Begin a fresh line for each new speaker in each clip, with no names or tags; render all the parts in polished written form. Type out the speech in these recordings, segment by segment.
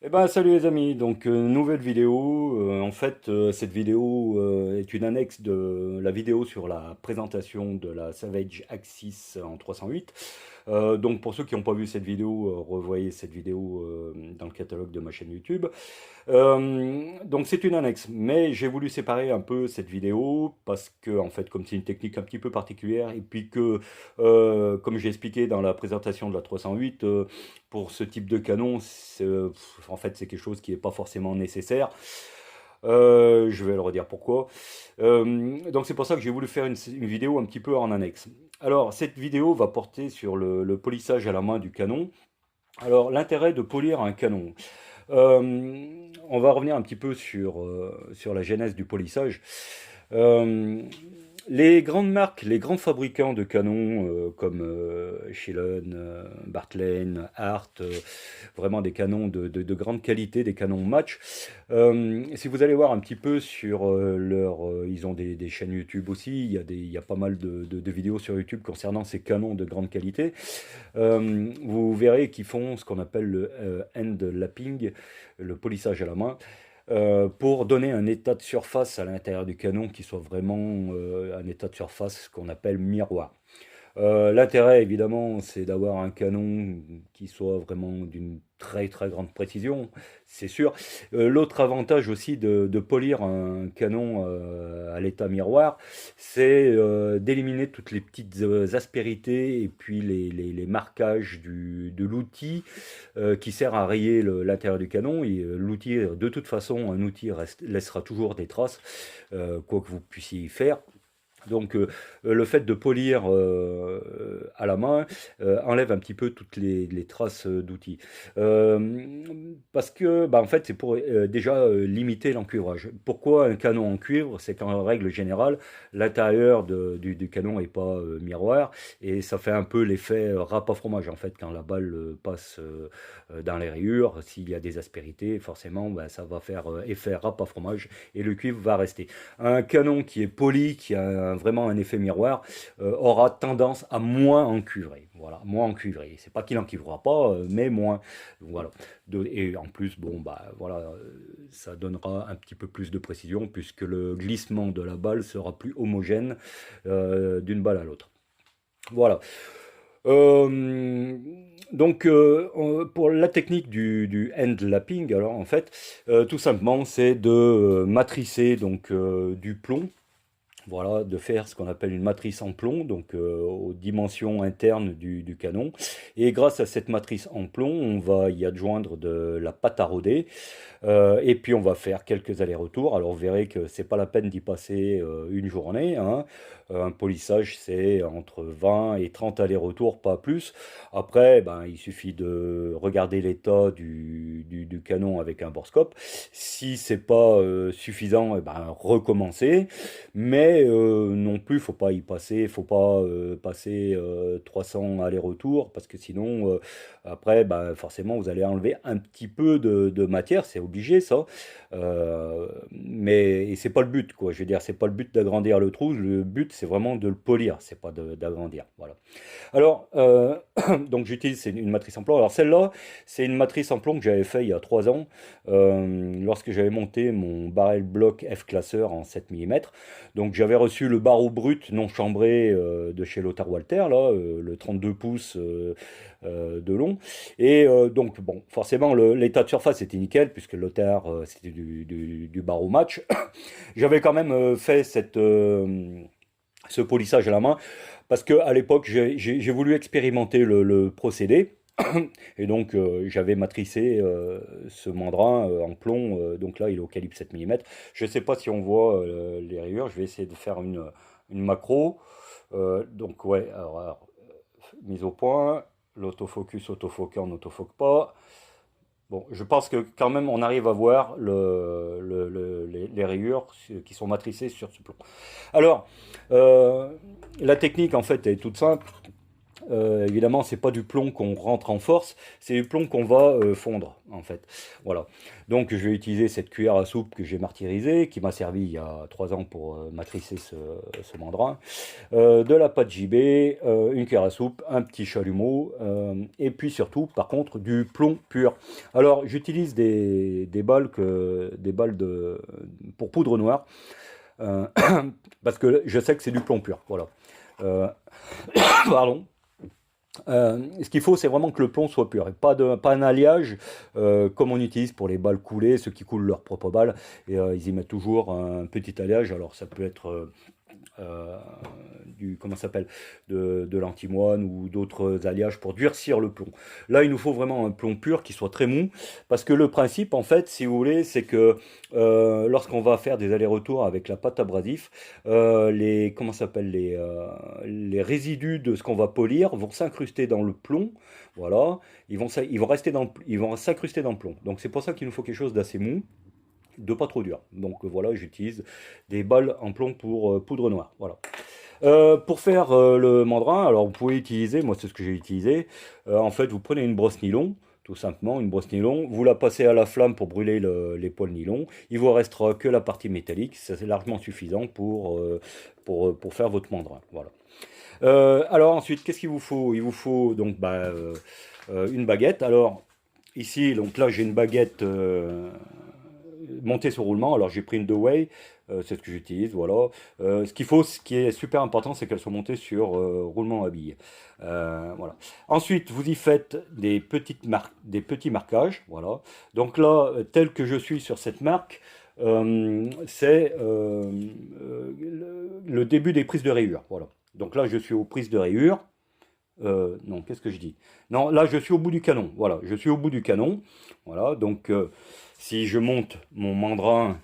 Eh ben salut les amis, donc nouvelle vidéo. Cette vidéo est une annexe de la vidéo sur la présentation de la Savage Axis en 308. Donc pour ceux qui n'ont pas vu cette vidéo, revoyez cette vidéo dans le catalogue de ma chaîne YouTube. Donc c'est une annexe, mais j'ai voulu séparer un peu cette vidéo parce que en fait comme c'est une technique un petit peu particulière et puis que comme j'ai expliqué dans la présentation de la 308, pour ce type de canon, en fait c'est quelque chose qui n'est pas forcément nécessaire. Je vais le redire pourquoi. Donc c'est pour ça que j'ai voulu faire une vidéo un petit peu en annexe. Alors cette vidéo va porter sur le polissage à la main du canon. Alors l'intérêt de polir un canon. On va revenir un petit peu sur la genèse du polissage. Euh, les grandes marques, les grands fabricants de canons comme Schillen, Bartlein, Hart, vraiment des canons de grande qualité, des canons match. Si vous allez voir un petit peu sur ils ont des chaînes YouTube aussi, il y a pas mal de vidéos sur YouTube concernant ces canons de grande qualité. Vous verrez qu'ils font ce qu'on appelle le hand lapping, le polissage à la main, pour donner un état de surface à l'intérieur du canon qui soit vraiment un état de surface qu'on appelle miroir. L'intérêt, évidemment, c'est d'avoir un canon qui soit vraiment d'une très très grande précision, c'est sûr. L'autre avantage aussi de polir un canon à l'état miroir, c'est d'éliminer toutes les petites aspérités et puis les marquages de l'outil qui sert à rayer l'intérieur du canon. Et l'outil, de toute façon, un outil laissera toujours des traces, quoi que vous puissiez y faire. Donc le fait de polir à la main enlève un petit peu toutes les traces d'outils. Parce que bah, en fait c'est pour déjà limiter l'encuvrage. Pourquoi un canon en cuivre? C'est qu'en règle générale l'intérieur du canon est pas miroir et ça fait un peu l'effet râpe à fromage en fait quand la balle passe dans les rayures. S'il y a des aspérités forcément bah, ça va faire effet râpe à fromage et le cuivre va rester. Un canon qui est poli, qui a vraiment un effet miroir, aura tendance à moins encuivrer. Voilà, moins encuivrer. C'est pas qu'il n'encuivrera pas, mais moins. Voilà. Et en plus, bon, bah voilà, ça donnera un petit peu plus de précision puisque le glissement de la balle sera plus homogène d'une balle à l'autre. Voilà. Euh, pour la technique du hand lapping, alors en fait, tout simplement, c'est de matricer donc du plomb, voilà, de faire ce qu'on appelle une matrice en plomb, donc aux dimensions internes du canon. Et grâce à cette matrice en plomb, on va y adjoindre de la pâte à rôder. Et puis on va faire quelques allers-retours. Alors vous verrez que c'est pas la peine d'y passer une journée, hein. Un polissage, c'est entre 20 et 30 allers-retours, pas plus. Après, ben, il suffit de regarder l'état du canon avec un borescope. Si c'est pas suffisant, eh ben, recommencer. Mais non plus, faut pas y passer, faut pas passer 300 allers-retours parce que sinon, après, bah, forcément, vous allez enlever un petit peu de matière, c'est obligé ça. Mais et c'est pas le but, quoi. Je veux dire, c'est pas le but d'agrandir le trou. Le but, c'est vraiment de le polir, c'est pas d'agrandir. Voilà. Alors, donc j'utilise une matrice en plomb. Alors celle-là, c'est une matrice en plomb que j'avais fait il y a 3 ans, lorsque j'avais monté mon barrel block F-classeur en 7 mm. Donc j'avais reçu le barreau brut non chambré de chez Lothar Walther, là, le 32 pouces de long. Et donc, bon, forcément, l'état de surface était nickel, puisque Lothar, c'était du barreau match. J'avais quand même fait ce polissage à la main parce que à l'époque j'ai voulu expérimenter le procédé et donc j'avais matricé ce mandrin en plomb, donc là il est au calibre 7 mm. Je ne sais pas si on voit les rayures, je vais essayer de faire une macro. Donc ouais, mise au point, l'autofocus autofoque on n'autofoque pas. Bon, je pense que quand même on arrive à voir les rayures qui sont matricées sur ce plomb. Alors, la technique en fait est toute simple. Évidemment, c'est pas du plomb qu'on rentre en force, c'est du plomb qu'on va fondre, en fait. Voilà. Donc, je vais utiliser cette cuillère à soupe que j'ai martyrisée, qui m'a servi il y a 3 ans pour matricer ce mandrin. De la pâte JB, une cuillère à soupe, un petit chalumeau, et puis surtout, par contre, du plomb pur. Alors, j'utilise des balles pour poudre noire, euh, parce que je sais que c'est du plomb pur. Voilà. Euh, pardon. Ce qu'il faut, c'est vraiment que le plomb soit pur et pas un alliage comme on utilise pour les balles coulées, ceux qui coulent leur propre balle. Et ils y mettent toujours un petit alliage. Alors ça peut être euh, comment ça s'appelle, de l'antimoine ou d'autres alliages pour durcir le plomb. Là, il nous faut vraiment un plomb pur qui soit très mou, parce que le principe, en fait, si vous voulez, c'est que lorsqu'on va faire des allers-retours avec la pâte abrasif, comment ça s'appelle, les résidus de ce qu'on va polir vont s'incruster dans le plomb. Voilà, ils vont s'incruster dans le plomb. Donc c'est pour ça qu'il nous faut quelque chose d'assez mou, de pas trop dur. Donc voilà, j'utilise des balles en plomb pour poudre noire. Voilà. Pour faire le mandrin, alors vous pouvez utiliser, moi c'est ce que j'ai utilisé, en fait vous prenez une brosse nylon, tout simplement une brosse nylon, vous la passez à la flamme pour brûler les poils nylon, il vous restera que la partie métallique, ça c'est largement suffisant pour faire votre mandrin. Voilà. Alors ensuite, qu'est-ce qu'il vous faut? Il vous faut donc une baguette. Alors ici, donc là j'ai une baguette montée sur roulement. Alors j'ai pris une Dewey, c'est ce que j'utilise, voilà. Ce qui est super important, c'est qu'elle soit montée sur roulement à billes. Voilà. Ensuite, vous y faites des petits marquages, voilà. Donc là, tel que je suis sur cette marque, c'est le début des prises de rayures, voilà. Donc là, je suis aux prises de rayures. Non, qu'est-ce que je dis? Non, là, je suis au bout du canon. Voilà, je suis au bout du canon. Voilà, donc si je monte mon mandrin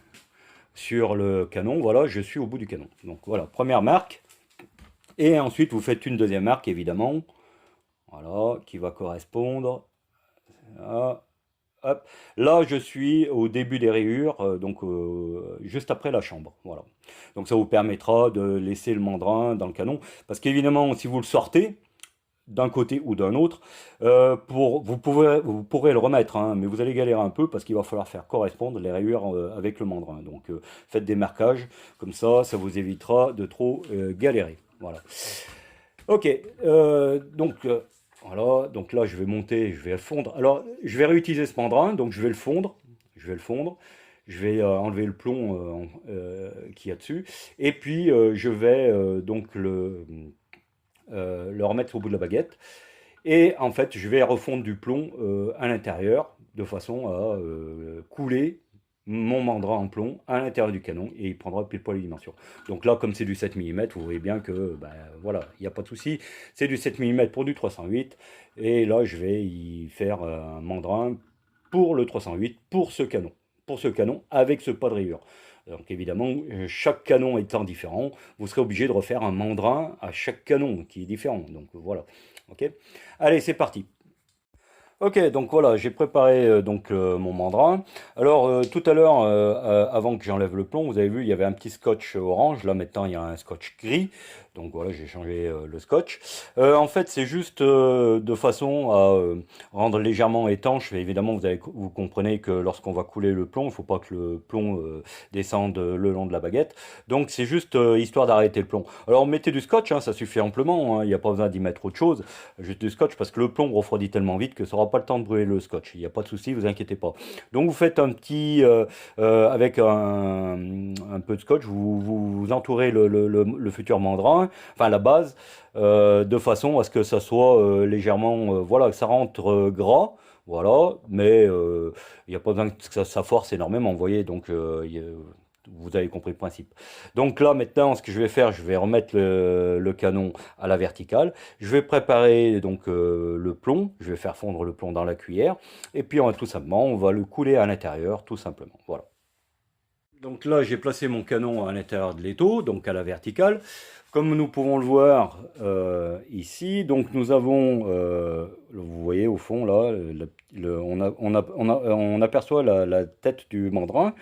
sur le canon, voilà, je suis au bout du canon. Donc voilà, première marque. Et ensuite, vous faites une deuxième marque, évidemment. Voilà, qui va correspondre. Là, hop. Là, je suis au début des rayures, donc juste après la chambre. Voilà. Donc ça vous permettra de laisser le mandrin dans le canon. Parce qu'évidemment, si vous le sortez, d'un côté ou d'un autre. Vous pourrez le remettre, hein, mais vous allez galérer un peu parce qu'il va falloir faire correspondre les rayures avec le mandrin. Donc faites des marquages, comme ça vous évitera de trop galérer. Voilà. Ok, voilà, donc là je vais monter, je vais fondre. Alors je vais réutiliser ce mandrin, donc je vais le fondre. Je vais le fondre. Je vais enlever le plomb qu'il y a dessus. Et puis je vais donc le remettre au bout de la baguette. Et en fait, je vais refondre du plomb à l'intérieur de façon à couler mon mandrin en plomb à l'intérieur du canon et il prendra pile poil les dimensions. Donc là, comme c'est du 7 mm, vous voyez bien que voilà, il n'y a pas de souci. C'est du 7 mm pour du 308 et là, je vais y faire un mandrin pour le 308 pour ce canon. Pour ce canon avec ce pas de rayure. Donc évidemment, chaque canon étant différent, vous serez obligé de refaire un mandrin à chaque canon qui est différent. Donc voilà. Ok. Allez, c'est parti. Ok, donc voilà, j'ai préparé mon mandrin. Alors tout à l'heure, avant que j'enlève le plomb, vous avez vu, il y avait un petit scotch orange. Là maintenant, il y a un scotch gris. Donc voilà, j'ai changé le scotch. En fait, c'est juste de façon à rendre légèrement étanche. Et évidemment, vous comprenez que lorsqu'on va couler le plomb, il ne faut pas que le plomb descende le long de la baguette. Donc c'est juste histoire d'arrêter le plomb. Alors mettez du scotch, hein, ça suffit amplement. Hein, il n'y a pas besoin d'y mettre autre chose. Juste du scotch parce que le plomb refroidit tellement vite que ça n'aura pas le temps de brûler le scotch. Il n'y a pas de souci, vous inquiétez pas. Donc vous faites un petit, avec un peu de scotch, vous entourez le futur mandrin, enfin la base, de façon à ce que ça soit légèrement, voilà, que ça rentre gras. Voilà, mais il n'y a pas besoin que ça force énormément, vous voyez, donc vous avez compris le principe. Donc là, maintenant, ce que je vais faire, je vais remettre le canon à la verticale. Je vais préparer donc le plomb. Je vais faire fondre le plomb dans la cuillère. Et puis, tout simplement, on va le couler à l'intérieur, tout simplement. Voilà. Donc là, j'ai placé mon canon à l'intérieur de l'étau, donc à la verticale. Comme nous pouvons le voir ici, donc nous avons, vous voyez au fond là, on aperçoit la tête du mandrin.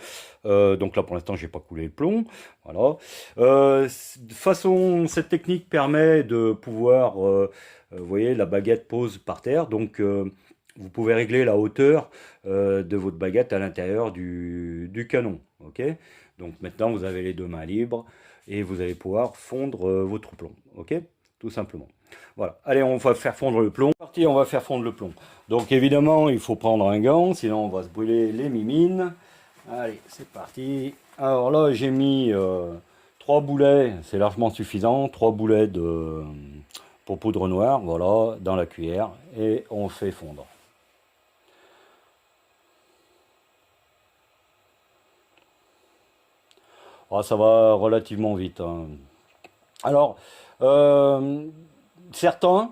Donc là pour l'instant j'ai pas coulé le plomb. Voilà. De façon, cette technique permet de pouvoir, vous voyez, la baguette pose par terre. Donc vous pouvez régler la hauteur de votre baguette à l'intérieur du canon. Ok. Donc maintenant vous avez les deux mains libres et vous allez pouvoir fondre votre plomb, ok? Tout simplement. Voilà, allez, on va faire fondre le plomb. Parti, on va faire fondre le plomb. Donc évidemment, il faut prendre un gant, sinon on va se brûler les mimines. Allez, c'est parti. Alors là, j'ai mis 3 boulets, c'est largement suffisant, 3 boulets pour poudre noire, voilà, dans la cuillère, et on fait fondre. Ah, ça va relativement vite, hein. Alors, euh, certains,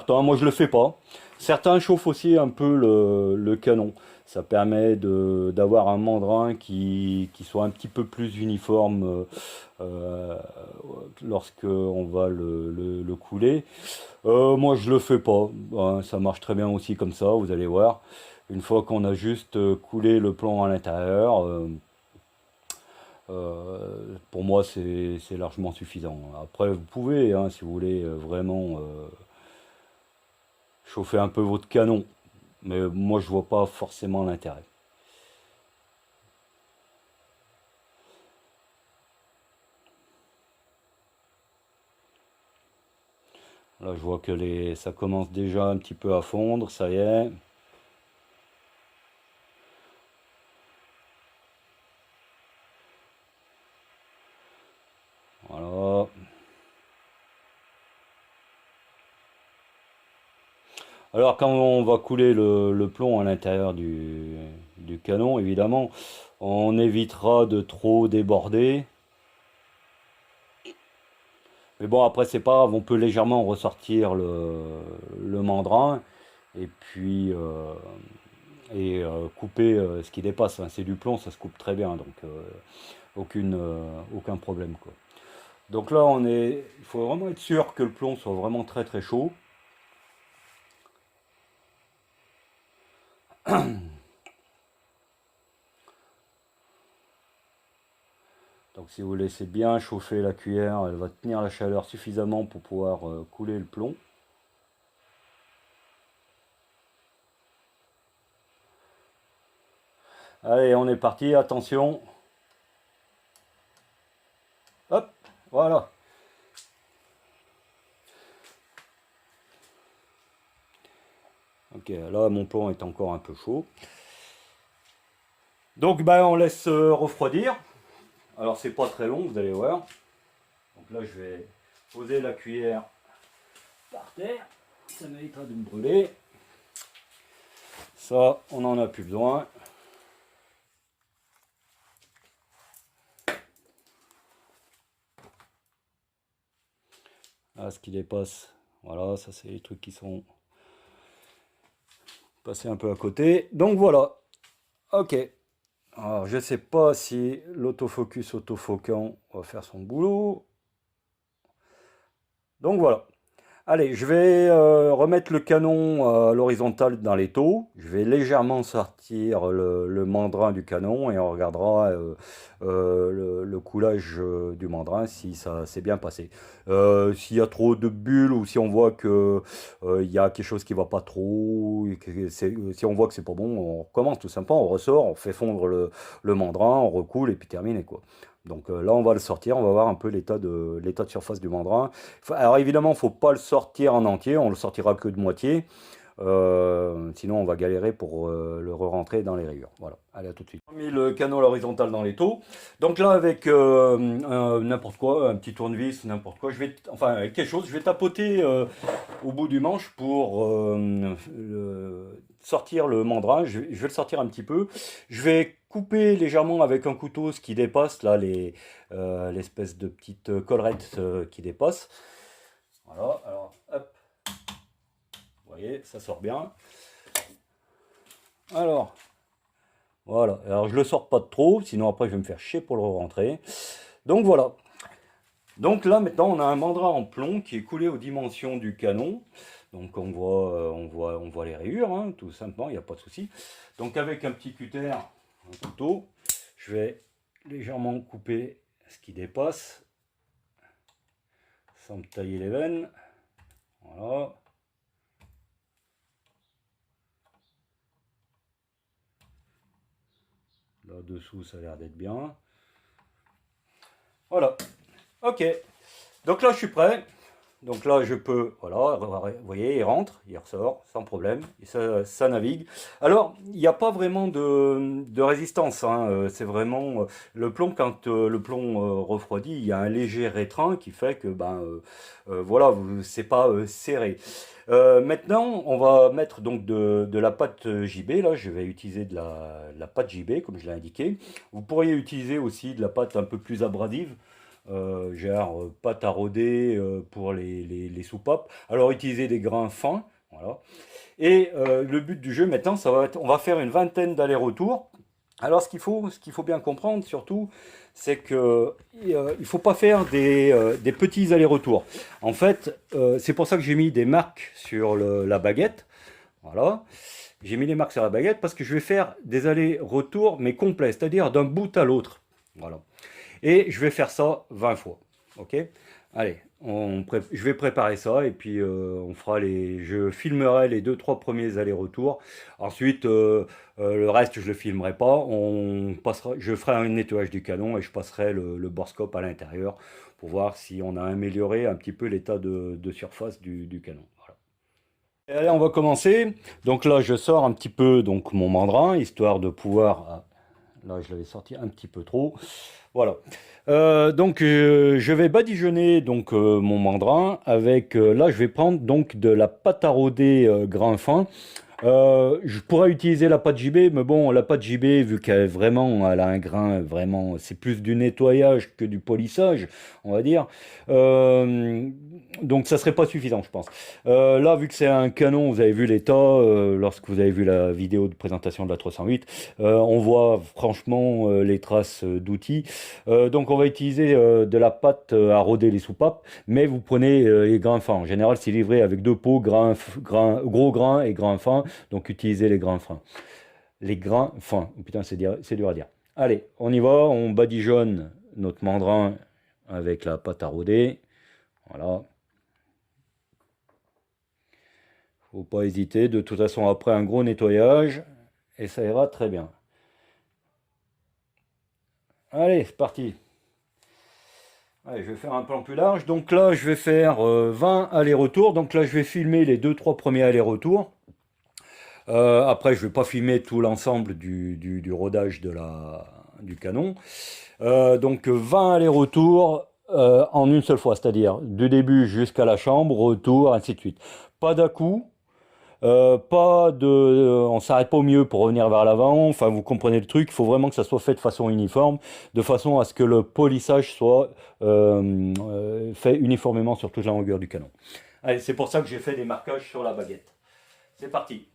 moi je le fais pas. Certains chauffent aussi un peu le canon. Ça permet d'avoir un mandrin qui soit un petit peu plus uniforme euh, lorsque on va le couler. Moi je le fais pas. Hein, ça marche très bien aussi comme ça, vous allez voir. Une fois qu'on a juste coulé le plomb à l'intérieur, pour moi c'est largement suffisant. Après vous pouvez, hein, si vous voulez vraiment chauffer un peu votre canon. Mais moi, je vois pas forcément l'intérêt. Là, je vois que ça commence déjà un petit peu à fondre, ça y est. Voilà. Alors, quand on va couler le plomb à l'intérieur du canon, évidemment, on évitera de trop déborder. Mais bon, après, c'est pas grave, on peut légèrement ressortir le mandrin et puis couper ce qui dépasse. Hein. C'est du plomb, ça se coupe très bien, donc aucun problème, quoi. Donc là, il faut vraiment être sûr que le plomb soit vraiment très très chaud. Donc si vous laissez bien chauffer la cuillère, elle va tenir la chaleur suffisamment pour pouvoir couler le plomb. Allez, on est parti, attention. Hop, voilà. Ok, là mon plomb est encore un peu chaud. Donc ben, on laisse refroidir. Alors c'est pas très long, vous allez voir. Donc là je vais poser la cuillère par terre. Ça m'évitera de me brûler. Ça, on n'en a plus besoin. Là, ce qui dépasse, voilà, ça c'est les trucs qui sont passés un peu à côté. Donc voilà, ok. Alors je sais pas si l'autofocus autofocant va faire son boulot. Donc voilà. Allez, je vais remettre le canon à l'horizontale dans l'étau. Je vais légèrement sortir le mandrin du canon et on regardera le coulage du mandrin si ça s'est bien passé. S'il y a trop de bulles ou si on voit que il y a quelque chose qui va pas trop, et si on voit que c'est pas bon, on recommence tout simplement, on ressort, on fait fondre le mandrin, on recoule et puis terminé quoi. Donc là, on va le sortir, on va voir un peu l'état de surface du mandrin. Alors évidemment, il ne faut pas le sortir en entier, on le sortira que de moitié. Sinon, on va galérer pour le re-rentrer dans les rayures. Voilà, allez, à tout de suite. J'ai mis le canon à l'horizontale dans l'étau. Donc là, avec n'importe quoi, un petit tournevis, n'importe quoi, enfin avec quelque chose, je vais tapoter au bout du manche pour sortir le mandrin. Je vais le sortir un petit peu. Je vais couper légèrement avec un couteau ce qui dépasse, là, l'espèce de petite collerette qui dépasse. Voilà, alors hop, vous voyez, ça sort bien. Alors, Voilà, alors je le sors pas de trop, sinon après je vais me faire chier pour le rentrer. Donc voilà. Donc là maintenant on a un mandrin en plomb qui est coulé aux dimensions du canon. Donc on voit les rayures, hein, tout simplement, il n'y a pas de souci. Donc avec un petit cutter, un couteau, je vais légèrement couper ce qui dépasse, sans me tailler les veines. Voilà. Là-dessous ça a l'air d'être bien. Voilà. Ok. Donc là je suis prêt. Donc là, je peux, voilà, vous voyez, il rentre, il ressort, sans problème, et ça navigue. Alors, il n'y a pas vraiment de résistance, hein, c'est vraiment le plomb, quand le plomb refroidit, il y a un léger rétrain qui fait que, voilà, c'est pas serré. Maintenant, on va mettre donc de la pâte JB, là, je vais utiliser de la pâte JB, comme je l'ai indiqué. Vous pourriez utiliser aussi de la pâte un peu plus abrasive, genre pâte à rôder pour les soupapes. Alors utiliser des grains fins, voilà. Et le but du jeu maintenant, ça va être, on va faire une vingtaine d'allers-retours. Alors ce qu'il faut bien comprendre surtout, c'est que il faut pas faire des petits allers-retours. En fait, c'est pour ça que j'ai mis des marques sur la baguette. Voilà. J'ai mis des marques sur la baguette parce que je vais faire des allers-retours mais complets, c'est-à-dire d'un bout à l'autre. Voilà. Et je vais faire ça 20 fois. Ok. Allez, je vais préparer ça et puis je filmerai les deux trois premiers allers-retours. Ensuite, le reste, je le filmerai pas. Je ferai un nettoyage du canon et je passerai le borescope à l'intérieur pour voir si on a amélioré un petit peu l'état de surface du canon. Voilà. Et allez, on va commencer. Donc là, je sors un petit peu donc mon mandrin, histoire de pouvoir. Là, je l'avais sorti un petit peu trop. Voilà. Donc, je vais badigeonner donc mon mandrin avec. Là, je vais prendre donc de la pâte à rôder grain fin. Je pourrais utiliser la pâte JB, mais bon, la pâte JB, vu elle a un grain vraiment, c'est plus du nettoyage que du polissage, on va dire. Euh, donc ça serait pas suffisant, je pense. Là, vu que c'est un canon, vous avez vu l'état, lorsque vous avez vu la vidéo de présentation de la 308, on voit franchement les traces d'outils. Donc on va utiliser de la pâte à rôder les soupapes, mais vous prenez les grains fins. En général, c'est livré avec deux pots, gros grains et grains fins. Donc utilisez les grains fins. Les grains fins. Oh, putain, c'est dur à dire. Allez, on y va. On badigeonne notre mandrin avec la pâte à rôder. Voilà. Faut pas hésiter. De toute façon, après un gros nettoyage, et ça ira très bien. Allez, c'est parti. Allez, je vais faire un plan plus large. Donc là, je vais faire 20 allers-retours. Donc là, je vais filmer les deux trois premiers allers-retours. Après, je ne vais pas filmer tout l'ensemble du rodage du canon. Donc 20 allers-retours en une seule fois, c'est-à-dire du début jusqu'à la chambre, retour, ainsi de suite. Pas d'à-coup, pas de, on s'arrête pas au milieu pour revenir vers l'avant. Enfin, vous comprenez le truc. Il faut vraiment que ça soit fait de façon uniforme, de façon à ce que le polissage soit fait uniformément sur toute la longueur du canon. Allez, c'est pour ça que j'ai fait des marquages sur la baguette. C'est parti.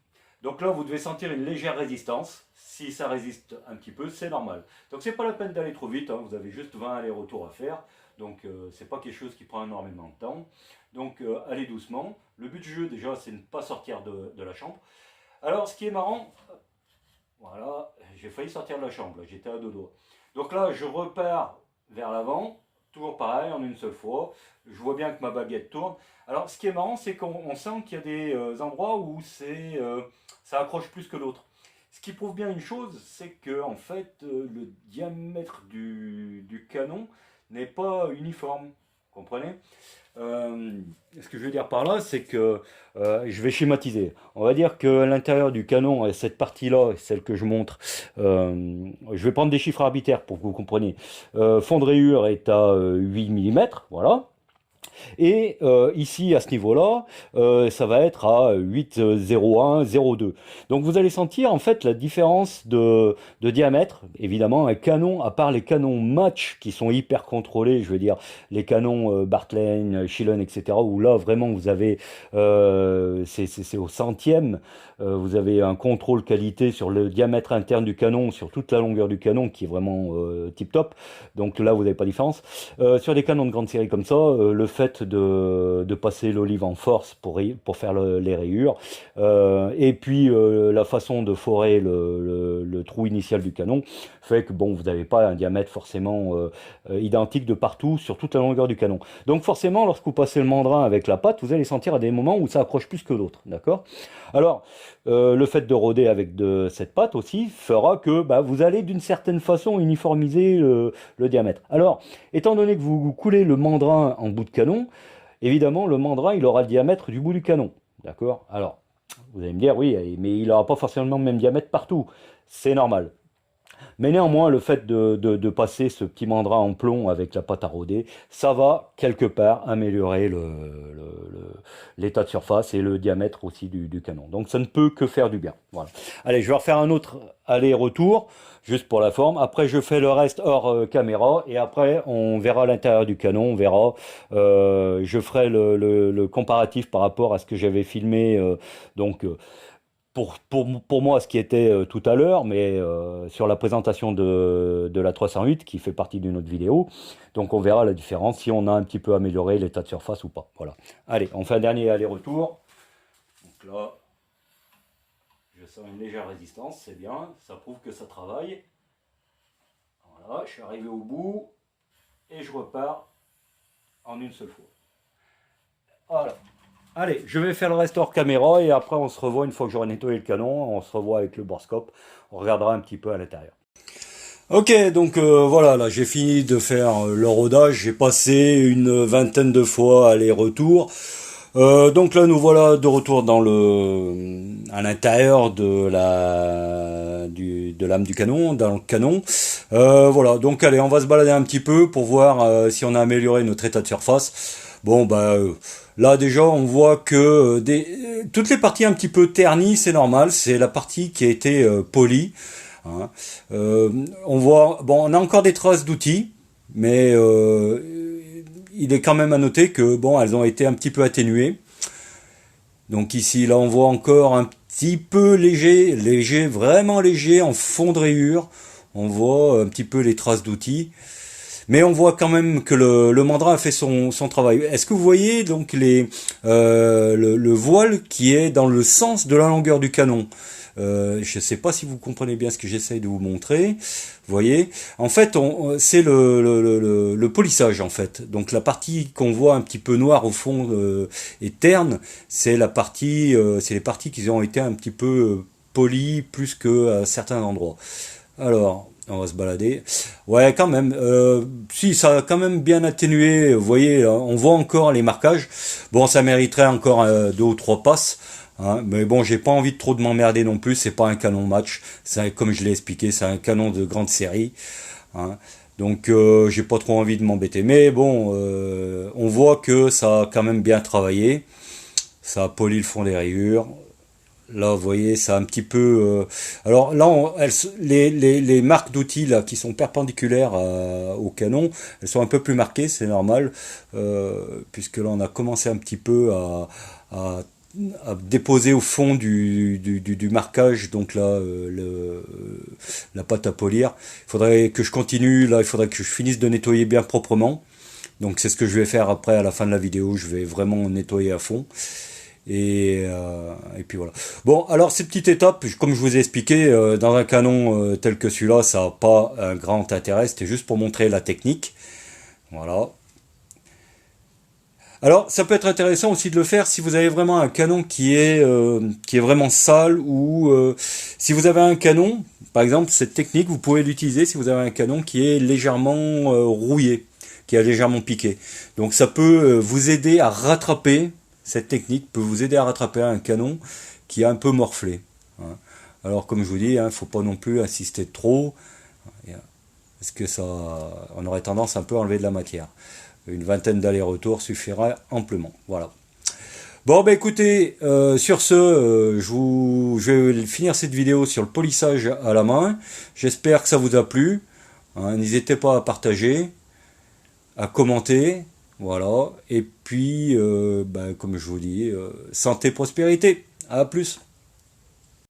Donc là, vous devez sentir une légère résistance. Si ça résiste un petit peu, c'est normal. Donc c'est pas la peine d'aller trop vite, hein. Vous avez juste 20 allers-retours à faire. Donc c'est pas quelque chose qui prend énormément de temps. Donc allez doucement. Le but du jeu déjà, c'est de ne pas sortir de la chambre. Alors ce qui est marrant, voilà, j'ai failli sortir de la chambre, j'étais à deux doigts. Donc là, je repars vers l'avant, toujours pareil, en une seule fois. Je vois bien que ma baguette tourne. Alors, ce qui est marrant, c'est qu'on sent qu'il y a des endroits où ça accroche plus que d'autres. Ce qui prouve bien une chose, c'est que en fait, le diamètre du canon n'est pas uniforme. Vous comprenez? Ce que je veux dire par là, c'est que je vais schématiser. On va dire que l'intérieur du canon, cette partie-là, celle que je montre, je vais prendre des chiffres arbitraires pour que vous compreniez. Fond de rayure est à 8 mm, voilà. Et ici, à ce niveau-là, ça va être à 8,01, 0,2. Donc vous allez sentir en fait la différence de diamètre. Évidemment, un canon, à part les canons match qui sont hyper contrôlés, je veux dire les canons Bartlein, Schillen, etc., où là vraiment vous avez, c'est au centième, vous avez un contrôle qualité sur le diamètre interne du canon, sur toute la longueur du canon qui est vraiment tip top. Donc là, vous n'avez pas de différence. Sur des canons de grande série comme ça, le fait de passer l'olive en force pour faire les rayures, et puis la façon de forer le trou initial du canon, fait que bon, vous n'avez pas un diamètre forcément identique de partout sur toute la longueur du canon. Donc forcément, lorsque vous passez le mandrin avec la patte, vous allez sentir à des moments où ça accroche plus que d'autres, d'accord? Alors, le fait de rôder avec cette patte aussi fera que bah, vous allez d'une certaine façon uniformiser le diamètre. Alors, étant donné que vous coulez le mandrin en bout de canon, évidemment, le mandrin, il aura le diamètre du bout du canon. D'accord? Alors, vous allez me dire, oui, mais il n'aura pas forcément le même diamètre partout. C'est normal. Mais néanmoins, le fait de passer ce petit mandrin en plomb avec la pâte à rôder, ça va quelque part améliorer l'état de surface et le diamètre aussi du canon. Donc ça ne peut que faire du bien. Voilà. Allez, je vais refaire un autre aller-retour, juste pour la forme. Après, je fais le reste hors caméra et après, on verra l'intérieur du canon. On verra. Je ferai le comparatif par rapport à ce que j'avais filmé. Donc, pour moi, ce qui était tout à l'heure, mais sur la présentation de la 308, qui fait partie d'une autre vidéo. Donc on verra la différence, si on a un petit peu amélioré l'état de surface ou pas. Voilà. Allez, on fait un dernier aller-retour. Donc là, je sens une légère résistance, c'est bien, ça prouve que ça travaille. Voilà, je suis arrivé au bout, et je repars en une seule fois. Voilà. Allez, je vais faire le reste hors caméra et après on se revoit une fois que j'aurai nettoyé le canon, on se revoit avec le borescope, on regardera un petit peu à l'intérieur. Ok, donc voilà, là j'ai fini de faire le rodage, j'ai passé une vingtaine de fois aller-retour. Donc là nous voilà de retour à l'intérieur de l'âme du canon, dans le canon. Voilà, donc allez, on va se balader un petit peu pour voir si on a amélioré notre état de surface. Bon bah là déjà on voit que toutes les parties un petit peu ternies, c'est normal, c'est la partie qui a été polie. Hein. On voit, bon, on a encore des traces d'outils, mais il est quand même à noter que bon, elles ont été un petit peu atténuées. Donc ici, là, on voit encore un petit peu léger, vraiment léger, en fond de rayure. On voit un petit peu les traces d'outils. Mais on voit quand même que le mandrin a fait son travail. Est-ce que vous voyez donc le voile qui est dans le sens de la longueur du canon? Je ne sais pas si vous comprenez bien ce que j'essaye de vous montrer. Vous voyez, en fait, c'est le polissage en fait. Donc la partie qu'on voit un petit peu noire au fond et terne, c'est c'est les parties qui ont été un petit peu polies plus que à certains endroits. Alors, on va se balader. Ouais, quand même. Si, ça a quand même bien atténué. Vous voyez, on voit encore les marquages. Bon, ça mériterait encore deux ou trois passes. Hein, mais bon, j'ai pas envie de trop de m'emmerder non plus. C'est pas un canon match. Comme je l'ai expliqué, c'est un canon de grande série. Hein. Donc, j'ai pas trop envie de m'embêter. Mais bon, on voit que ça a quand même bien travaillé. Ça a poli le fond des rayures. Là, vous voyez, ça un petit peu. Alors là, les marques d'outils là qui sont perpendiculaires au canon, elles sont un peu plus marquées, c'est normal, puisque là, on a commencé un petit peu à, à déposer au fond du marquage, donc là, la pâte à polir. Il faudrait que je continue. Là, il faudrait que je finisse de nettoyer bien proprement. Donc c'est ce que je vais faire après à la fin de la vidéo. Je vais vraiment nettoyer à fond. Et puis voilà. Bon, alors ces petites étapes, comme je vous ai expliqué, dans un canon tel que celui-là, ça n'a pas un grand intérêt, c'était juste pour montrer la technique. Voilà. Alors, ça peut être intéressant aussi de le faire si vous avez vraiment un canon qui est vraiment sale ou si vous avez un canon, par exemple, cette technique, vous pouvez l'utiliser si vous avez un canon qui est légèrement rouillé, qui a légèrement piqué. Donc ça peut vous aider à rattraper. Cette technique peut vous aider à rattraper un canon qui est un peu morflé. Hein. Alors comme je vous dis, il ne faut pas non plus insister trop, parce que ça, on aurait tendance un peu à enlever de la matière. Une vingtaine d'allers-retours suffira amplement. Voilà. Bon, bah écoutez, sur ce, je vais finir cette vidéo sur le polissage à la main. J'espère que ça vous a plu. Hein, n'hésitez pas à partager, à commenter. Voilà. Et puis, bah, comme je vous dis, santé, prospérité. À plus.